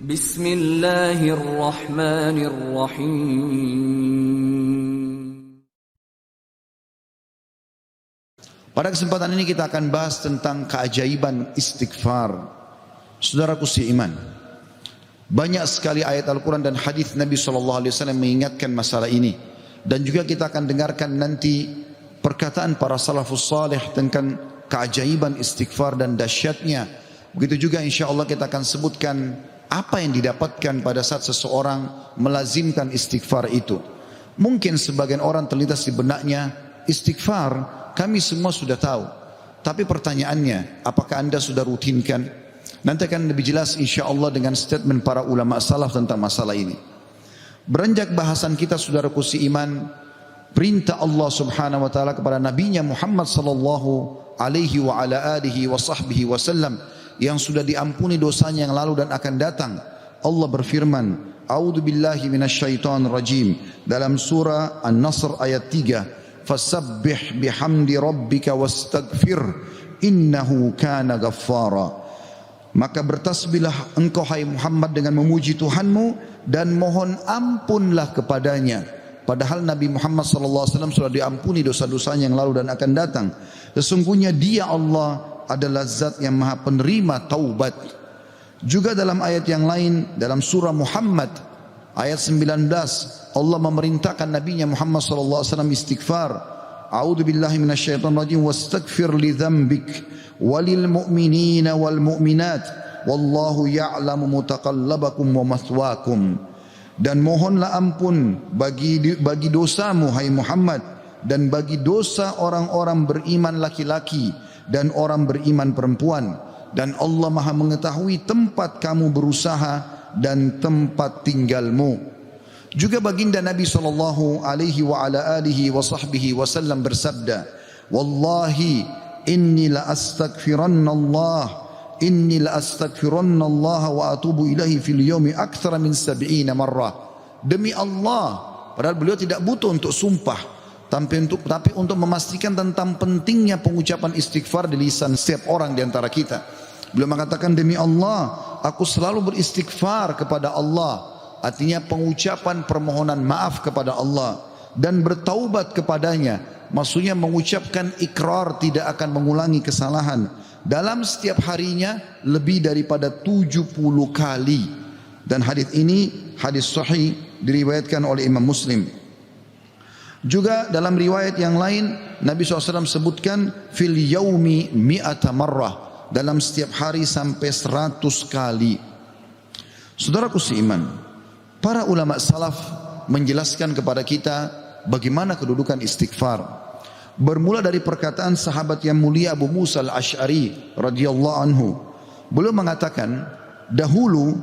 Bismillahirrahmanirrahim. Pada kesempatan ini kita akan bahas tentang keajaiban istighfar. Saudaraku seiman, banyak sekali ayat Al-Quran dan hadis Nabi SAW mengingatkan masalah ini. Dan juga kita akan dengarkan nanti perkataan para salafus salih tentang keajaiban istighfar dan dahsyatnya. Begitu juga insya Allah kita akan sebutkan apa yang didapatkan pada saat seseorang melazimkan istighfar itu. Mungkin sebagian orang terlintas di benaknya, istighfar kami semua sudah tahu. Tapi pertanyaannya, apakah anda sudah rutinkan? Nanti akan lebih jelas insya Allah dengan statement para ulama salaf tentang masalah ini. Beranjak bahasan kita saudaraku seiman, perintah Allah subhanahu wa ta'ala kepada nabinya Muhammad sallallahu alaihi wa ala alihi wa sahbihi wasallam yang sudah diampuni dosanya yang lalu dan akan datang. Allah berfirman, A'udzu billahi minasyaitonir rajim, dalam surah An-Nasr ayat 3, fasabbih bihamdi rabbika wastaghfir innahu kana ghaffara. Maka bertasbihlah engkau hai Muhammad dengan memuji Tuhanmu dan mohon ampunlah kepadanya. Padahal Nabi Muhammad SAW sudah diampuni dosa-dosanya yang lalu dan akan datang. Sesungguhnya dia Allah adalah zat yang maha penerima taubat. Juga dalam ayat yang lain, dalam surah Muhammad ayat 19, Allah memerintahkan nabinya Muhammad SAW istighfar. A'udzu billahi minasyaitonir rajim wastaghfir li dzambik walil mu'minina wal mu'minat wallahu ya'lamu mutaqallabakum wa mathwaakum. Dan mohonlah ampun bagi dosamu hai Muhammad dan bagi dosa orang-orang beriman laki-laki dan orang beriman perempuan, dan Allah Maha mengetahui tempat kamu berusaha dan tempat tinggalmu. Juga baginda Nabi sallallahu alaihi wa ala alihi wa sahbihi wasallam bersabda, wallahi inni la astaghfirannallah wa atubu ilahi fil yaumi aktsara min 70 marrah. Demi Allah, padahal beliau tidak butuh untuk sumpah, tapi untuk memastikan tentang pentingnya pengucapan istighfar di lisan setiap orang di antara kita. Beliau mengatakan, demi Allah, aku selalu beristighfar kepada Allah. Artinya pengucapan permohonan maaf kepada Allah dan bertaubat kepadanya. Maksudnya mengucapkan ikrar tidak akan mengulangi kesalahan dalam setiap harinya lebih daripada 70 kali. Dan hadis ini hadis sahih diriwayatkan oleh Imam Muslim. Juga dalam riwayat yang lain Nabi SAW sebutkan fil yaumi mi'ata marrah, dalam setiap hari sampai 100 kali. Saudaraku seiman, para ulama salaf menjelaskan kepada kita bagaimana kedudukan istighfar. Bermula dari perkataan sahabat yang mulia Abu Musa al-Ash'ari radhiyallahu anhu. Beliau mengatakan, dahulu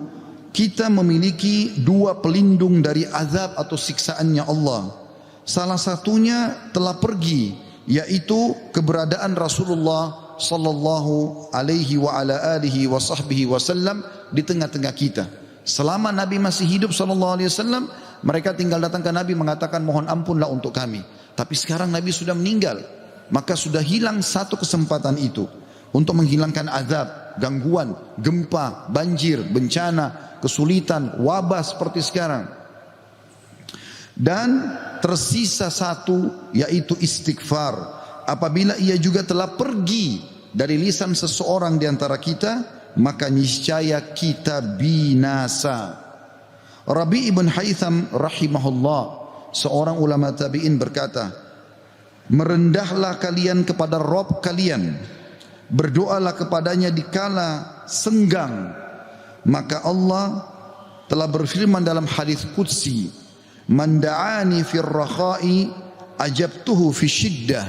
kita memiliki dua pelindung dari azab atau siksaannya Allah. Salah satunya telah pergi, yaitu keberadaan Rasulullah sallallahu alaihi wa ala alihi wa sahbihi wasallam di tengah-tengah kita. Selama Nabi masih hidup sallallahu alaihi wasallam, mereka tinggal datang ke Nabi mengatakan mohon ampunlah untuk kami. Tapi sekarang Nabi sudah meninggal, maka sudah hilang satu kesempatan itu untuk menghilangkan azab, gangguan, gempa, banjir, bencana, kesulitan, wabah seperti sekarang. Dan tersisa satu, yaitu istighfar. Apabila ia juga telah pergi dari lisan seseorang di antara kita, maka niscaya kita binasa. Rabi' ibn Haytham rahimahullah, seorang ulama tabi'in berkata, merendahlah kalian kepada Rabb kalian, berdoalah kepadanya di kala senggang, maka Allah telah berfirman dalam hadis qudsi, man da'ani fir rakha'i ajabtuhu fi syiddah.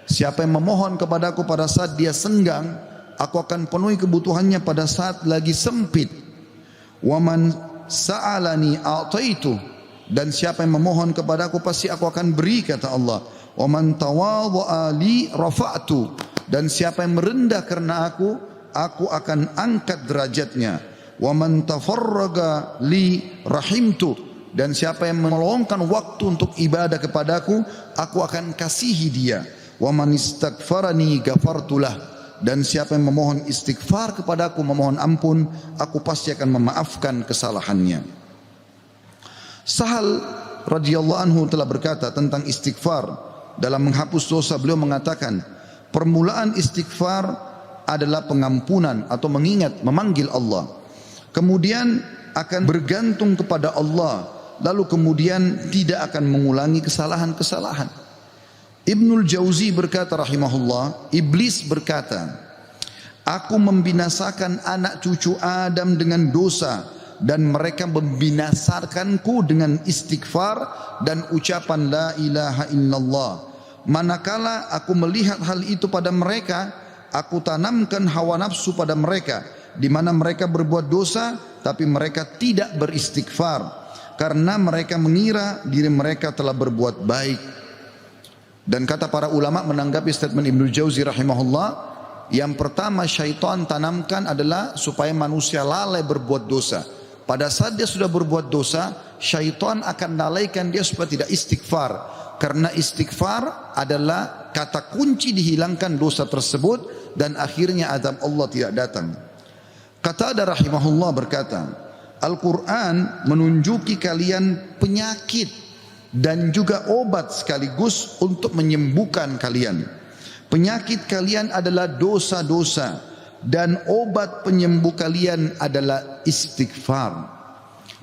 Siapa yang memohon kepadaku pada saat dia senggang, aku akan penuhi kebutuhannya pada saat lagi sempit. Wa man sa'alani a'taitu, dan siapa yang memohon kepadaku pasti aku akan beri, kata Allah. Wa man tawadha'a li rafa'tu, dan siapa yang merendah karena aku akan angkat derajatnya. Wa man tafarraga li rahimtu, dan siapa yang meluangkan waktu untuk ibadah kepadaku, aku akan kasihi dia. Wa man istaghfarani ghafartulah, dan siapa yang memohon istighfar kepadaku, memohon ampun, aku pasti akan memaafkan kesalahannya. Sahal radhiyallahu anhu telah berkata tentang istighfar dalam menghapus dosa. Beliau mengatakan, permulaan istighfar adalah pengampunan atau mengingat, memanggil Allah. Kemudian akan bergantung kepada Allah, lalu kemudian tidak akan mengulangi kesalahan-kesalahan. Ibnul Jauzi berkata rahimahullah, iblis berkata, aku membinasakan anak cucu Adam dengan dosa, dan mereka membinasakanku dengan istighfar dan ucapan la ilaha illallah. Manakala aku melihat hal itu pada mereka, aku tanamkan hawa nafsu pada mereka, di mana mereka berbuat dosa tapi mereka tidak beristighfar, karena mereka mengira diri mereka telah berbuat baik. Dan kata para ulama menanggapi statement Ibnu Jauzi rahimahullah, yang pertama syaitan tanamkan adalah supaya manusia lalai berbuat dosa. Pada saat dia sudah berbuat dosa, syaitan akan lalaikan dia supaya tidak istighfar, karena istighfar adalah kata kunci dihilangkan dosa tersebut dan akhirnya azab Allah tidak datang. Qatadah rahimahullah berkata, Al-Quran menunjuki kalian penyakit dan juga obat sekaligus untuk menyembuhkan kalian. Penyakit kalian adalah dosa-dosa, dan obat penyembuh kalian adalah istighfar.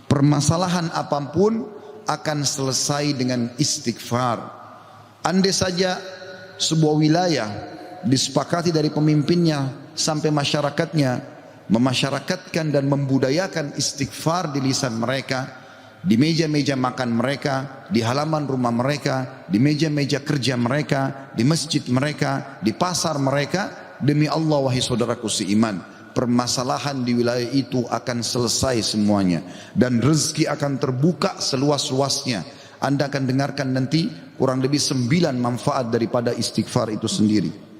Permasalahan apapun akan selesai dengan istighfar. Andai saja sebuah wilayah disepakati dari pemimpinnya sampai masyarakatnya memasyarakatkan dan membudayakan istighfar di lisan mereka, di meja-meja makan mereka, di halaman rumah mereka, di meja-meja kerja mereka, di masjid mereka, di pasar mereka, demi Allah wahai saudaraku seiman, permasalahan di wilayah itu akan selesai semuanya dan rezeki akan terbuka seluas-luasnya. Anda akan dengarkan nanti kurang lebih 9 manfaat daripada istighfar itu sendiri.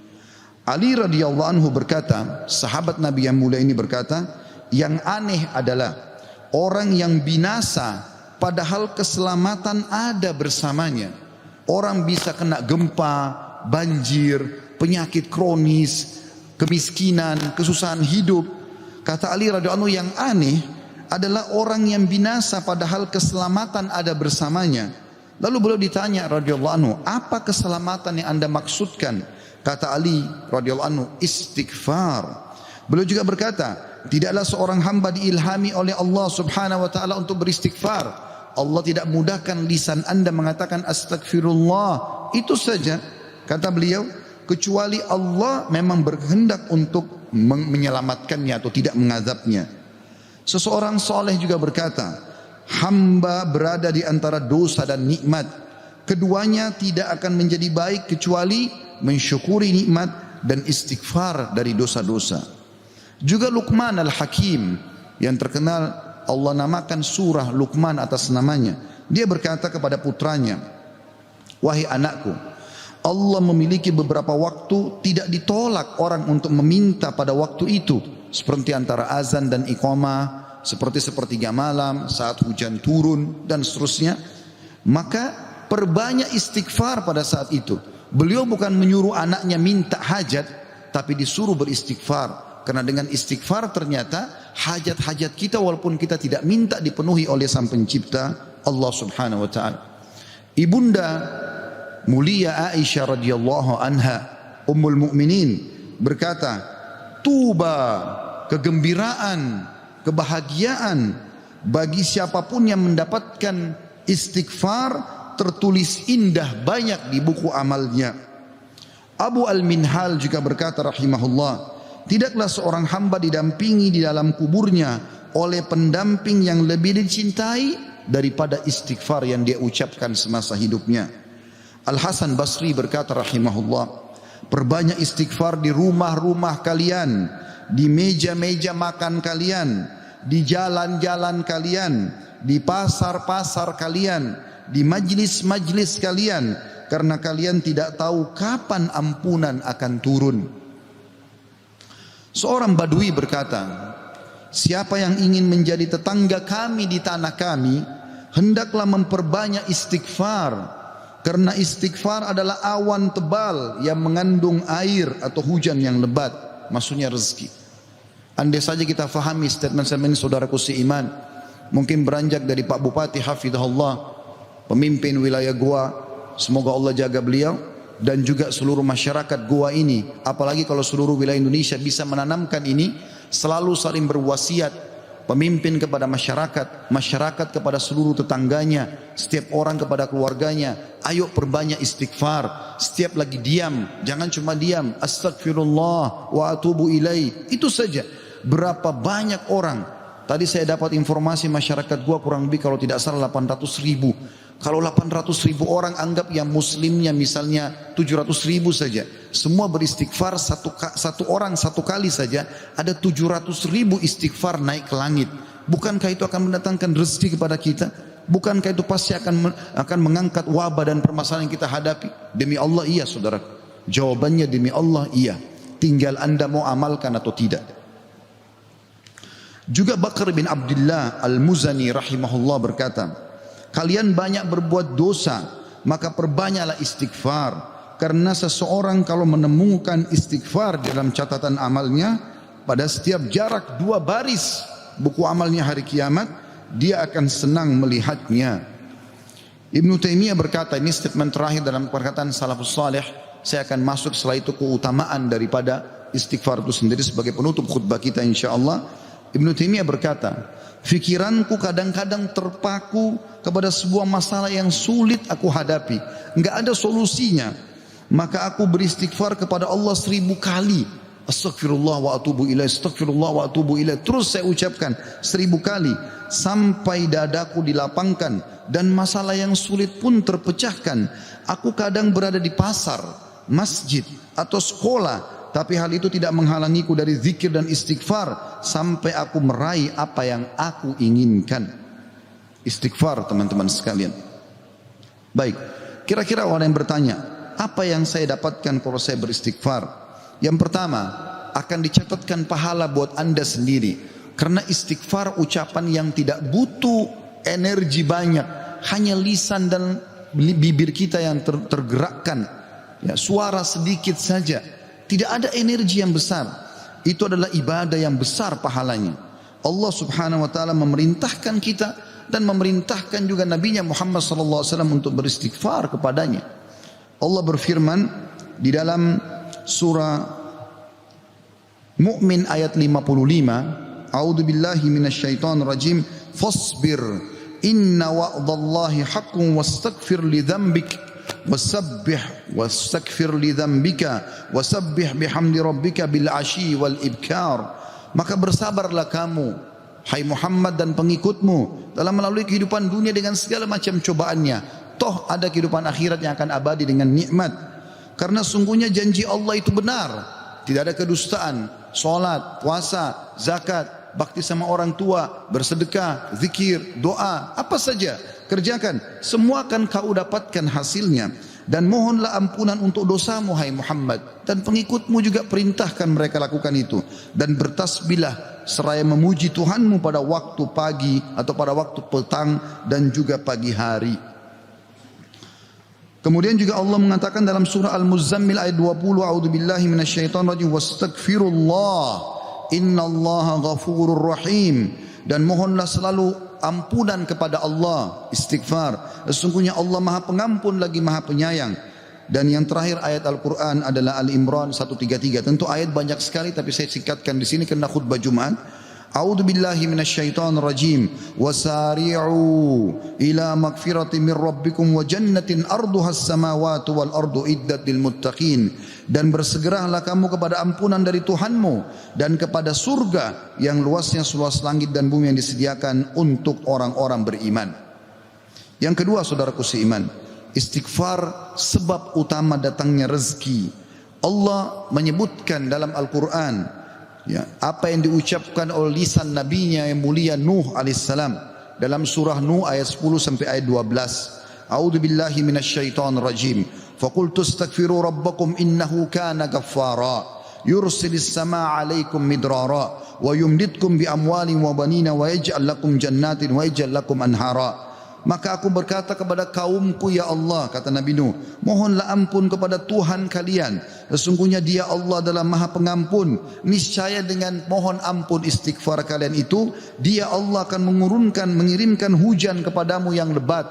Ali radhiyallahu anhu berkata, sahabat Nabi yang mulia ini berkata, yang aneh adalah orang yang binasa padahal keselamatan ada bersamanya. Orang bisa kena gempa, banjir, penyakit kronis, kemiskinan, kesusahan hidup. Kata Ali radhiyallahu anhu, yang aneh adalah orang yang binasa padahal keselamatan ada bersamanya. Lalu beliau ditanya radhiyallahu anhu, apa keselamatan yang Anda maksudkan? Kata Ali radhiyallahu anhu, istighfar. Beliau juga berkata, tidaklah seorang hamba diilhami oleh Allah subhanahu wa ta'ala untuk beristighfar, Allah tidak mudahkan lisan Anda mengatakan astagfirullah. Itu saja, kata beliau, kecuali Allah memang berkehendak untuk menyelamatkannya atau tidak mengazabnya. Seseorang soleh juga berkata, hamba berada di antara dosa dan nikmat, keduanya tidak akan menjadi baik kecuali mensyukuri nikmat dan istighfar dari dosa-dosa. Juga Luqman al-Hakim yang terkenal, Allah namakan surah Luqman atas namanya. Dia berkata kepada putranya, wahai anakku, Allah memiliki beberapa waktu tidak ditolak orang untuk meminta pada waktu itu, seperti antara azan dan iqamah, seperti sepertiga malam, saat hujan turun dan seterusnya. Maka perbanyak istighfar pada saat itu. Beliau bukan menyuruh anaknya minta hajat, tapi disuruh beristighfar. Karena dengan istighfar ternyata hajat-hajat kita walaupun kita tidak minta dipenuhi oleh Sang Pencipta Allah Subhanahu wa taala. Ibunda mulia Aisyah radhiyallahu anha, Ummul Mukminin, berkata, tuba, kegembiraan, kebahagiaan bagi siapapun yang mendapatkan istighfar, tertulis indah banyak di buku amalnya. Abu Al-Minhal juga berkata rahimahullah, tidaklah seorang hamba didampingi di dalam kuburnya oleh pendamping yang lebih dicintai daripada istighfar yang dia ucapkan semasa hidupnya. Al-Hasan Basri berkata rahimahullah, perbanyak istighfar di rumah-rumah kalian, di meja-meja makan kalian, di jalan-jalan kalian, di pasar-pasar kalian, di majlis-majlis kalian, karena kalian tidak tahu kapan ampunan akan turun. Seorang Badui berkata, siapa yang ingin menjadi tetangga kami di tanah kami, hendaklah memperbanyak istighfar. Karena istighfar adalah awan tebal yang mengandung air atau hujan yang lebat, maksudnya rezeki. Andai saja kita fahami statement ini saudaraku seiman, mungkin beranjak dari Pak Bupati hafizahullah, pemimpin wilayah Goa, semoga Allah jaga beliau, dan juga seluruh masyarakat Goa ini, apalagi kalau seluruh wilayah Indonesia bisa menanamkan ini, selalu saling berwasiat, pemimpin kepada masyarakat, masyarakat kepada seluruh tetangganya, setiap orang kepada keluarganya, ayo perbanyak istighfar. Setiap lagi diam, jangan cuma diam, astagfirullah wa atubu ilaih, itu saja. Berapa banyak orang, tadi saya dapat informasi masyarakat gua kurang lebih kalau tidak salah 800.000. Kalau 800.000 orang anggap yang muslimnya misalnya 700.000 saja, semua beristighfar satu orang satu kali saja, ada 700.000 istighfar naik ke langit. Bukankah itu akan mendatangkan rezeki kepada kita? Bukankah itu pasti akan mengangkat wabah dan permasalahan yang kita hadapi? Demi Allah iya saudara. Jawabannya demi Allah iya. Tinggal anda mau amalkan atau tidak. Juga Bakar bin Abdullah Al-Muzani rahimahullah berkata, kalian banyak berbuat dosa, maka perbanyaklah istighfar. Karena seseorang kalau menemukan istighfar dalam catatan amalnya, pada setiap jarak 2 baris buku amalnya hari kiamat, dia akan senang melihatnya. Ibnu Taimiyah berkata, ini statement terakhir dalam perkataan salafus salih, saya akan masuk setelah itu keutamaan daripada istighfar itu sendiri sebagai penutup khutbah kita insyaallah. Ibnu Taimiyah berkata, fikiranku kadang-kadang terpaku kepada sebuah masalah yang sulit aku hadapi, enggak ada solusinya, maka aku beristighfar kepada Allah 1000 kali. Astagfirullah wa atubu ilaih, astagfirullah wa atubu ilaih. Terus saya ucapkan 1000 kali sampai dadaku dilapangkan dan masalah yang sulit pun terpecahkan. Aku kadang berada di pasar, masjid atau sekolah, tapi hal itu tidak menghalangiku dari zikir dan istighfar sampai aku meraih apa yang aku inginkan. Istighfar teman-teman sekalian. Baik, kira-kira orang yang bertanya, apa yang saya dapatkan kalau saya beristighfar? Yang pertama, akan dicatatkan pahala buat anda sendiri. Karena istighfar ucapan yang tidak butuh energi banyak, hanya lisan dan bibir kita yang tergerakkan, ya, suara sedikit saja. Tidak ada energi yang besar. Itu adalah ibadah yang besar pahalanya. Allah subhanahu wa ta'ala memerintahkan kita dan memerintahkan juga Nabinya Muhammad sallallahu alaihi wasallam untuk beristighfar kepadanya. Allah berfirman di dalam surah Mu'min ayat 55, A'udzu billahi minasyaitonir rajim, fasbir inna wa'dallahi haqqun wastaghfir li dzambik wasabbih wastaghfir li dzambika wasabbih bihamdi rabbika bil asyi wal ibkar. Maka bersabarlah kamu hai Muhammad dan pengikutmu dalam melalui kehidupan dunia dengan segala macam cobaannya. Toh ada kehidupan akhirat yang akan abadi dengan nikmat. Karena sungguhnya janji Allah itu benar. Tidak ada kedustaan. Salat, puasa, zakat, bakti sama orang tua, bersedekah, zikir, doa, apa saja kerjakan, semua akan kau dapatkan hasilnya. Dan mohonlah ampunan untuk dosamu hai Muhammad, dan pengikutmu juga perintahkan mereka lakukan itu. Dan bertasbihlah seraya memuji Tuhanmu pada waktu pagi atau pada waktu petang dan juga pagi hari. Kemudian juga Allah mengatakan dalam surah Al-Muzammil ayat 20, a'udzubillahi minasyaitonir rajim, wastaghfirullah innallaha ghafurur rahim. Dan mohonlah selalu ampunan kepada Allah, istighfar. Sesungguhnya Allah Maha Pengampun lagi Maha Penyayang. Dan yang terakhir ayat Al-Quran adalah Al-Imran 133. Tentu ayat banyak sekali tapi saya singkatkan di sini karena khutbah Jumat. A'udzu billahi minasyaitonir rajim. Wasari'u ila magfiratin min rabbikum wa jannatin arduhas samawati wal ardu iddat lil muttaqin. Dan bersegeralah kamu kepada ampunan dari Tuhanmu dan kepada surga yang luasnya seluas langit dan bumi yang disediakan untuk orang-orang beriman. Yang kedua saudaraku seiman, istighfar sebab utama datangnya rezeki. Allah menyebutkan dalam Al-Quran, ya, apa yang diucapkan oleh lisan nabinya yang mulia Nuh alaihissalam dalam surah Nuh ayat 10 sampai ayat 12. A'udzu billahi minasyaitonir rajim. Faqultu astaghfiru rabbakum innahu kana ghaffara yursilis samaa 'alaikum midrara wa yumditkum bi amwalin wa banina wa yaj'al lakum jannatin wa yaj'al lakum anhara. Maka aku berkata kepada kaumku, ya Allah, kata Nabi Nuh, mohonlah ampun kepada Tuhan kalian. Sesungguhnya Dia Allah adalah Maha Pengampun. Niscaya dengan mohon ampun istighfar kalian itu, Dia Allah akan mengirimkan hujan kepadamu yang lebat,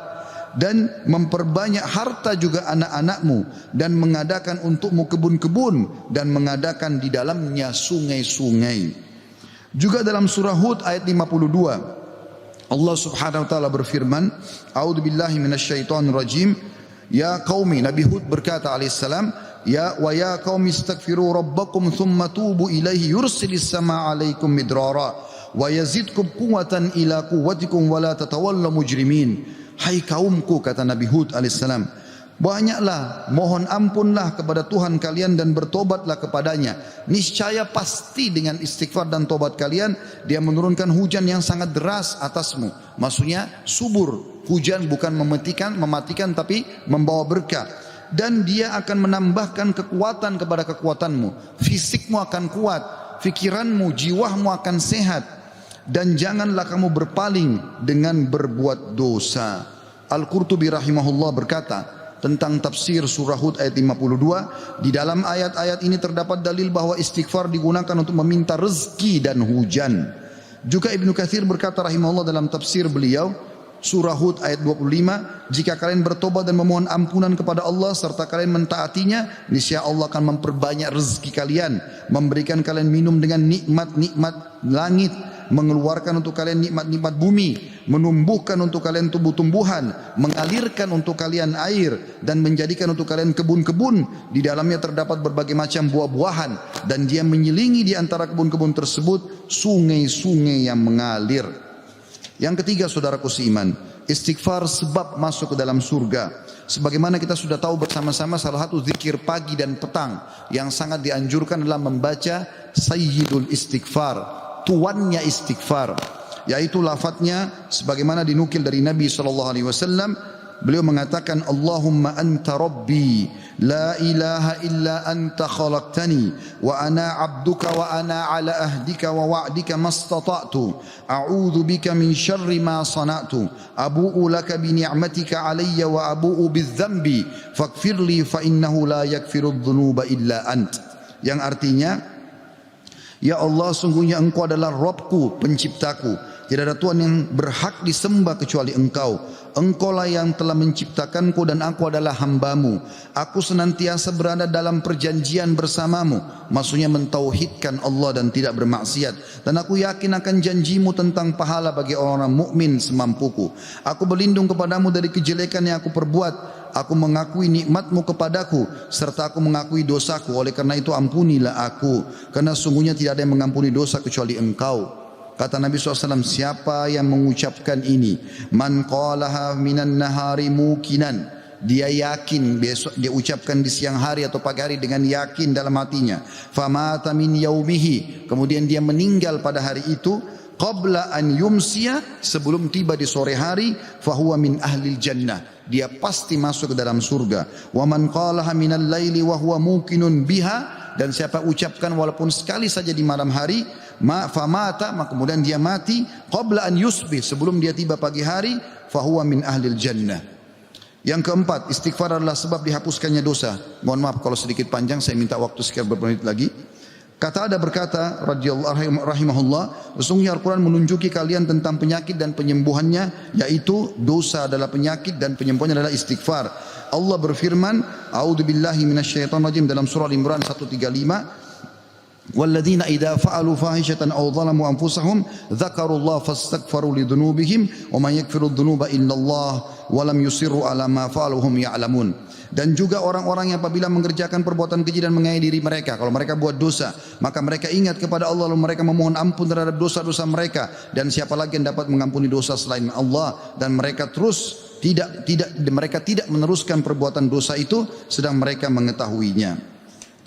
dan memperbanyak harta juga anak-anakmu, dan mengadakan untukmu kebun-kebun, dan mengadakan di dalamnya sungai-sungai. Juga dalam surah Hud ayat 52, Allah Subhanahu wa taala berfirman, A'udzu billahi minasyaitonir rajim. Ya qaumi, Nabi Hud berkata alaihissalam, ya qaumi istaghfiru rabbakum thumma tubu ilaihi yursilis samaa 'alaikum midrara wa yazidkum quwwatan ila quwwatikum wa la tatawallaw mujrimin. Hai kaumku, kata Nabi Hud alaihissalam, banyaklah mohon ampunlah kepada Tuhan kalian dan bertobatlah kepadanya. Niscaya pasti dengan istighfar dan tobat kalian, Dia menurunkan hujan yang sangat deras atasmu. Maksudnya subur. Hujan bukan mematikan tapi membawa berkah. Dan Dia akan menambahkan kekuatan kepada kekuatanmu. Fisikmu akan kuat, fikiranmu, jiwamu akan sehat. Dan janganlah kamu berpaling dengan berbuat dosa. Al-Qurtubi rahimahullah berkata tentang tafsir surah Hud ayat 52, di dalam ayat-ayat ini terdapat dalil bahwa istighfar digunakan untuk meminta rezeki dan hujan. Juga Ibnu Katsir berkata rahimahullah dalam tafsir beliau surah Hud ayat 25, jika kalian bertobat dan memohon ampunan kepada Allah serta kalian mentaatinya, niscaya Allah akan memperbanyak rezeki kalian, memberikan kalian minum dengan nikmat-nikmat langit, mengeluarkan untuk kalian nikmat-nikmat bumi, menumbuhkan untuk kalian tumbuh-tumbuhan, mengalirkan untuk kalian air, dan menjadikan untuk kalian kebun-kebun. Di dalamnya terdapat berbagai macam buah-buahan, dan Dia menyelingi di antara kebun-kebun tersebut sungai-sungai yang mengalir. Yang ketiga, saudaraku seiman, istighfar sebab masuk ke dalam surga. Sebagaimana kita sudah tahu bersama-sama, salah satu zikir pagi dan petang yang sangat dianjurkan adalah membaca Sayyidul Istighfar, tuannya istighfar, yaitu lafadznya sebagaimana dinukil dari Nabi SAW. Beliau mengatakan, Allahumma anta rabbi la ilaha illa anta khalaqtani wa ana abduka wa ana ala ahdika wa wa'dika mastata'tu a'udhu bika min syarri ma sana'tu abu'u laka bi ni'matika alayya wa abu'u bidzambi faghfirli fa innahu la yaghfiru dhunuba illa ant. Yang artinya, ya Allah, sungguhnya Engkau adalah Rabbku, penciptaku. Tidak ada Tuhan yang berhak disembah kecuali Engkau. Engkaulah yang telah menciptakanku dan aku adalah hambamu. Aku senantiasa berada dalam perjanjian bersamamu. Maksudnya mentauhidkan Allah dan tidak bermaksiat. Dan aku yakin akan janjimu tentang pahala bagi orang-orang mukmin semampuku. Aku berlindung kepadamu dari kejelekan yang aku perbuat. Aku mengakui nikmatmu kepadaku serta aku mengakui dosaku. Oleh karena itu ampunilah aku, karena sungguhnya tidak ada yang mengampuni dosa kecuali Engkau. Kata Nabi SAW, siapa yang mengucapkan ini, man qalaha minan nahari mukinan, dia yakin, dia ucapkan di siang hari atau pagi hari dengan yakin dalam hatinya, famata min yaumihi, kemudian dia meninggal pada hari itu, qabla an yumsiya, sebelum tiba di sore hari, fahuwa min ahlil jannah, dia pasti masuk ke dalam surga. Wa man qalaha minal laili wa huwa muqinun biha, dan siapa ucapkan walaupun sekali saja di malam hari, famata, maka kemudian dia mati, qabla an yusbih, sebelum dia tiba pagi hari, fahuwa min ahlil jannah. Yang keempat, istighfar adalah sebab dihapuskannya dosa. Mohon maaf kalau sedikit panjang, saya minta waktu sekian beberapa menit lagi. Kata ada berkata radhiyallahu rahimahullah, sesungguhnya Al-Quran menunjuki kalian tentang penyakit dan penyembuhannya, yaitu dosa adalah penyakit dan penyembuhannya adalah istighfar. Allah berfirman, A'udzu billahi minasyaitonir rajim, dalam surah Al-Imran 135, walladzina idza fa'alu fahishatan aw zalamu anfusahum dzakarullaha fastaghfaru lidzunubihim wa man yaghfiru dzunuba illallah wa lam yusirru ala ma fa'alu hum ya'lamun. Dan juga orang-orang yang apabila mengerjakan perbuatan keji dan menganiaya diri mereka, kalau mereka buat dosa, maka mereka ingat kepada Allah lalu mereka memohon ampun terhadap dosa-dosa mereka, dan siapa lagi yang dapat mengampuni dosa selain Allah, dan mereka terus mereka tidak meneruskan perbuatan dosa itu sedang mereka mengetahuinya.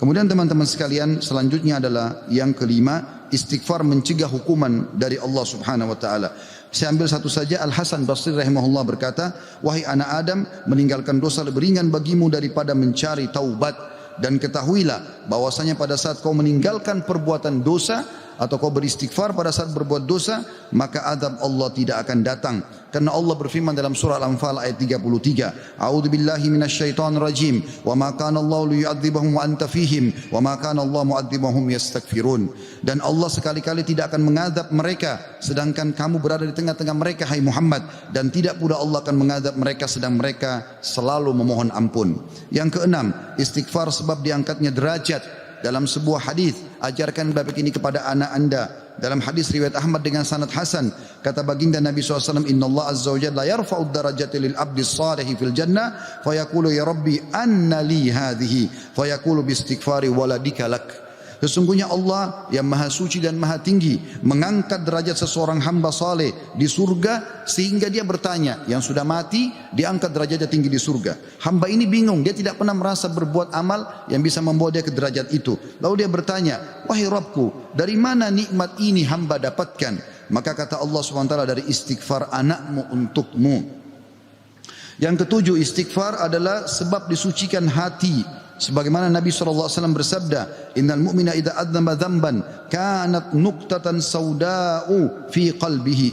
Kemudian teman-teman sekalian, selanjutnya adalah yang kelima, istighfar mencegah hukuman dari Allah Subhanahu wa taala. Saya ambil satu saja. Al-Hasan Basri rahimahullah berkata, wahai anak Adam, meninggalkan dosa lebih ringan bagimu daripada mencari taubat, dan ketahuilah bahwasanya pada saat kau meninggalkan perbuatan dosa, atau kau beristighfar pada saat berbuat dosa, maka azab Allah tidak akan datang. Karena Allah berfirman dalam surah Al-Anfal ayat 33, A'udzu billahi minasyaitonir rajim, wa ma kana Allah liyu'adzibahum wa anta fihim, wa ma kana Allah mu'adzibahum yastaghfirun. Dan Allah sekali-kali tidak akan mengadab mereka sedangkan kamu berada di tengah-tengah mereka, hai Muhammad, dan tidak pula Allah akan mengadab mereka sedang mereka selalu memohon ampun. Yang keenam, istighfar sebab diangkatnya derajat. Dalam sebuah hadis, ajarkan bab ini kepada anak anda. Dalam hadis riwayat Ahmad dengan sanad hasan, kata baginda Nabi SAW, Inna Allah Azza wa Jalla yarfa'ud darajati lil abdi salihi fil jannah, fayaqulu ya Rabbi anna li hadhihi, fayaqulu bistighfari waladika lak. Sesungguhnya Allah yang maha suci dan maha tinggi mengangkat derajat seseorang hamba saleh di surga sehingga dia bertanya, yang sudah mati diangkat derajatnya tinggi di surga. Hamba ini bingung, dia tidak pernah merasa berbuat amal yang bisa membawa dia ke derajat itu. Lalu dia bertanya, wahai Rabbku, dari mana nikmat ini hamba dapatkan? Maka kata Allah SWT, dari istighfar anakmu untukmu. Yang ketujuh, istighfar adalah sebab disucikan hati. Sebagaimana Nabi SAW bersabda, Innal mu'mina idha adnama dhamban kanat nuqtatan sauda'u fi qalbihi.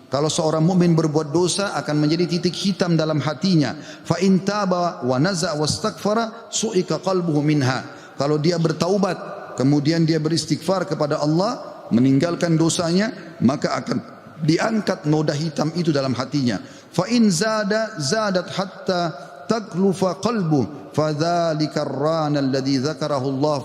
Kalau seorang mukmin berbuat dosa akan menjadi titik hitam dalam hatinya. Fa in taba wa naza' wastaghfara su'ika qalbuhu minha. Kalau dia bertaubat kemudian dia beristighfar kepada Allah, meninggalkan dosanya, maka akan diangkat noda hitam itu dalam hatinya. Fa in zadat hatta taglufa qalbuhu فذلك الران الذي ذكره الله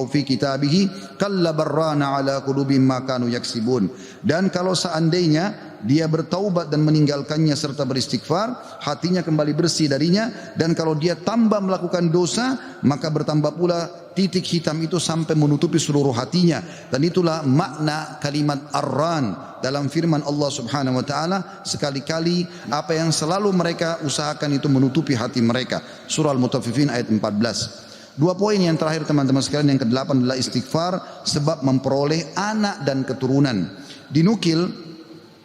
في كتابه كلا بران على قلوبهم ما كانوا يكسبون. Dan kalau seandainya dia bertaubat dan meninggalkannya serta beristighfar, hatinya kembali bersih darinya, dan kalau dia tambah melakukan dosa, maka bertambah pula titik hitam itu sampai menutupi seluruh hatinya. Dan itulah makna kalimat ar-ran dalam firman Allah Subhanahu wa taala, sekali-kali apa yang selalu mereka usahakan itu menutupi hati mereka. Surah Al-Mutaffifin ayat 14. Dua poin yang terakhir teman-teman sekalian, yang ke-8 adalah istighfar sebab memperoleh anak dan keturunan. Dinukil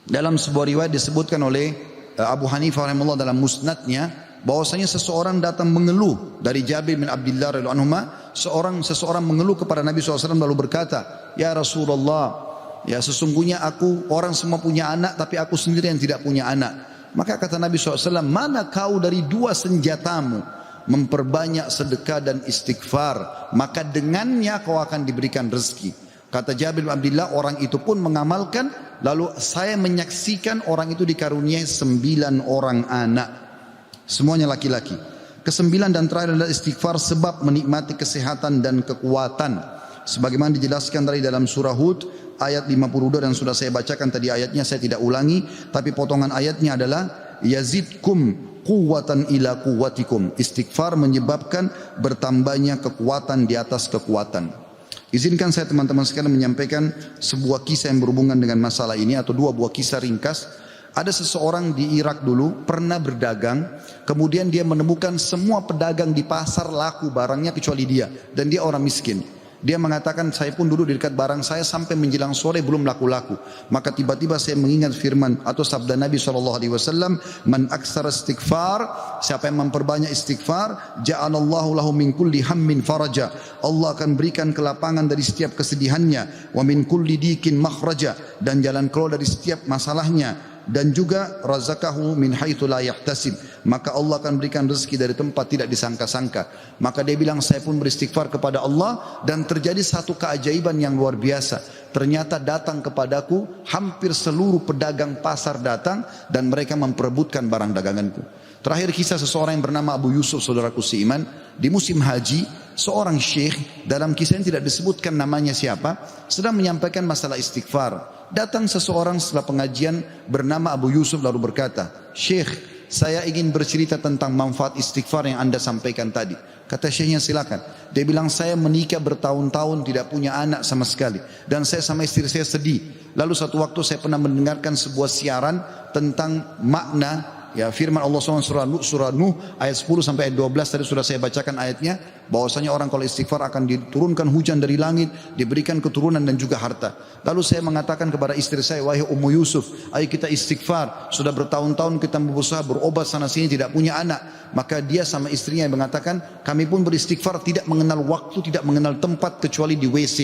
dalam sebuah riwayat disebutkan oleh Abu Hanifah rahimahullah dalam musnadnya, bahwasanya seseorang datang mengeluh dari Jabir bin Abdullah radhiyallahu anhu. Seseorang mengeluh kepada Nabi SAW lalu berkata, ya Rasulullah, ya sesungguhnya aku, orang semua punya anak tapi aku sendiri yang tidak punya anak. Maka kata Nabi SAW, mana kau dari dua senjatamu, memperbanyak sedekah dan istighfar, maka dengannya kau akan diberikan rezeki. Kata Jabir bin Abdullah, orang itu pun mengamalkan, lalu saya menyaksikan orang itu dikaruniai 9 orang anak, semuanya laki-laki. Kesembilan dan terakhir adalah istighfar sebab menikmati kesehatan dan kekuatan. Sebagaimana dijelaskan dari dalam surah Hud ayat 52, dan sudah saya bacakan tadi ayatnya, saya tidak ulangi, tapi potongan ayatnya adalah yazidkum quwwatan ila quwwatikum. Istighfar menyebabkan bertambahnya kekuatan di atas kekuatan. Izinkan saya teman-teman sekalian menyampaikan sebuah kisah yang berhubungan dengan masalah ini, atau dua buah kisah ringkas. Ada seseorang di Irak dulu pernah berdagang, kemudian dia menemukan semua pedagang di pasar laku barangnya kecuali dia, dan dia orang miskin. Dia mengatakan, saya pun duduk di dekat barang saya sampai menjelang sore belum laku-laku. Maka tiba-tiba saya mengingat firman atau sabda Nabi SAW, man aksara istighfar, siapa yang memperbanyak istighfar, ja'alallahu lahu min kulli hammin faraja, Allah akan berikan kelapangan dari setiap kesedihannya, wa min kulli dikin makhraja, dan jalan keluar dari setiap masalahnya, dan juga razaqahu min haitsu la yahtasib, maka Allah akan berikan rezeki dari tempat tidak disangka-sangka. Maka dia bilang, saya pun beristighfar kepada Allah, dan terjadi satu keajaiban yang luar biasa. Ternyata datang kepadaku hampir seluruh pedagang pasar datang, dan mereka memperebutkan barang daganganku. Terakhir kisah seseorang yang bernama Abu Yusuf, saudaraku seiman, di musim haji, seorang syekh, dalam kisah ini tidak disebutkan namanya siapa, sedang menyampaikan masalah istighfar. Datang seseorang setelah pengajian bernama Abu Yusuf lalu berkata, Syekh, saya ingin bercerita tentang manfaat istighfar yang anda sampaikan tadi. Kata syekhnya, silakan. Dia bilang, saya menikah bertahun-tahun tidak punya anak sama sekali, dan saya sama istri saya sedih. Lalu satu waktu saya pernah mendengarkan sebuah siaran tentang makna Ya, firman Allah SWT surah Nuh ayat 10 sampai ayat 12 tadi sudah saya bacakan ayatnya, bahwasanya orang kalau istighfar akan diturunkan hujan dari langit, diberikan keturunan dan juga harta. Lalu saya mengatakan kepada istri saya, wahai Ummu Yusuf, ayo kita istighfar. Sudah bertahun-tahun kita berusaha berobat sana sini tidak punya anak. Maka dia sama istrinya yang mengatakan, kami pun beristighfar tidak mengenal waktu, tidak mengenal tempat kecuali di WC.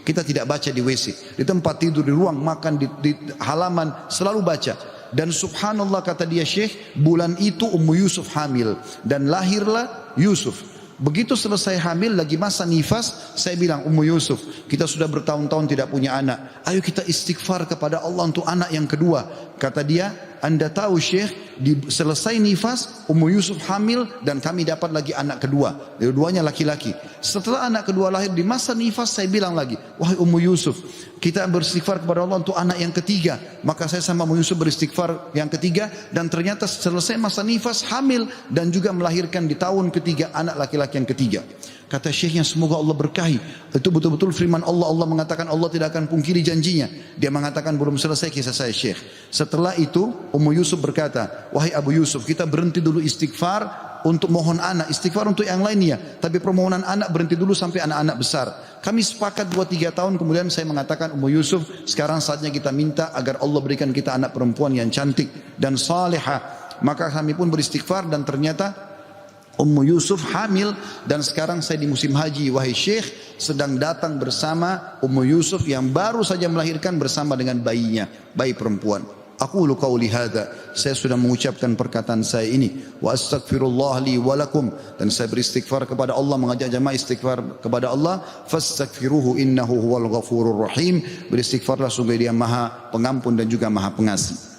Kita tidak baca di WC, di tempat tidur, di ruang makan, di halaman selalu baca. Dan subhanallah kata dia Syekh, bulan itu Ummu Yusuf hamil dan lahirlah Yusuf. Begitu selesai hamil lagi masa nifas, saya bilang, Ummu Yusuf, kita sudah bertahun-tahun tidak punya anak. Ayo kita istighfar kepada Allah untuk anak yang kedua. Kata dia, Anda tahu Syekh, selesai nifas Ummu Yusuf hamil dan kami dapat lagi anak kedua. Dua-duanya laki-laki. Setelah anak kedua lahir di masa nifas, saya bilang lagi, wahai Ummu Yusuf, kita beristighfar kepada Allah untuk anak yang ketiga. Maka saya sama Ummu Yusuf beristighfar yang ketiga, dan ternyata selesai masa nifas hamil dan juga melahirkan di tahun ketiga anak laki-laki yang ketiga. Kata syekhnya, semoga Allah berkahi. Itu betul-betul firman Allah. Allah mengatakan Allah tidak akan pungkiri janjinya. Dia mengatakan belum selesai kisah saya Syekh. Setelah itu Ummu Yusuf berkata, wahai Abu Yusuf, kita berhenti dulu istighfar untuk mohon anak, istighfar untuk yang lainnya, tapi permohonan anak berhenti dulu sampai anak-anak besar. Kami sepakat 2-3 tahun kemudian saya mengatakan, Ummu Yusuf, sekarang saatnya kita minta agar Allah berikan kita anak perempuan yang cantik dan salihah. Maka kami pun beristighfar dan ternyata Ummu Yusuf hamil, dan sekarang saya di musim haji, wahai Syekh, sedang datang bersama Ummu Yusuf yang baru saja melahirkan bersama dengan bayinya, bayi perempuan. Aqulu qauli hadza, saya sudah mengucapkan perkataan saya ini, wa astaghfirullah li wa lakum, dan saya beristighfar kepada Allah, mengajak jamaah istighfar kepada Allah, fastaghfiruhu innahu huwal ghafurur rahim, beristighfarlah sungguh Dia Maha Pengampun dan juga Maha Pengasih.